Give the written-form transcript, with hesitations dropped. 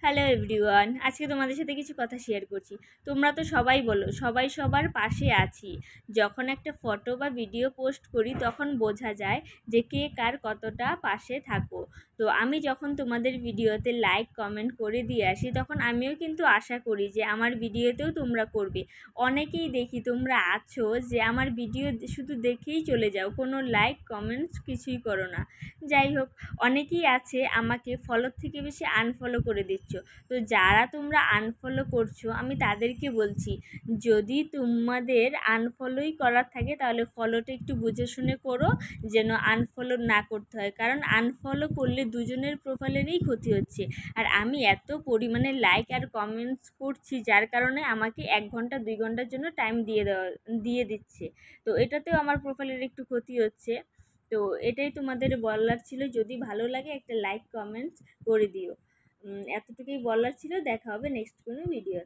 Hello everyone, আজকে তোমাদের সাথে কিছু কথা শেয়ার করছি। তোমরা তো সবাই বলো সবাই সবার পাশে আছি। যখন একটা ফটো বা ভিডিও পোস্ট করি তখন বোঝা যায় যে কে কার কতটা পাশে থাকো। তো আমি যখন তোমাদের ভিডিওতে লাইক কমেন্ট করে দিয়ে আসি তখন আমিও কিন্তু আশা করি যে আমার ভিডিওতেও তোমরা করবে। অনেকেই দেখি তোমরা আছো যে আমার ভিডিও শুধু দেখেই চলে যাও, কোনো লাইক কমেন্টস কিছুই করো না। যাই হোক, অনেকেই আছে আমাকে ফলো থেকে বেশি আনফলো করে দিচ্ছ। তো যারা তোমরা আনফলো করছো আমি তাদেরকে বলছি, যদি তোমাদের আনফলোই করার থাকে তাহলে ফলোটা একটু বুঝে শুনে করো, যেন আনফলো না করতে হয়। কারণ আনফলো করলে দুজনের প্রোফাইলেরই ক্ষতি হচ্ছে। আর আমি এত পরিমাণে লাইক আর কমেন্টস করছি যার কারণে আমাকে 1 ঘন্টা 2 ঘন্টার জন্য টাইম দিয়ে দিচ্ছে। তো এটাতেও আমার প্রোফাইলের একটু ক্ষতি হচ্ছে। তো এটাই তোমাদের বলার ছিল, যদি ভালো লাগে একটা লাইক কমেন্টস করে দিও। এতটুকুই বলার ছিল। দেখা হবে নেক্সট কোনো ভিডিও।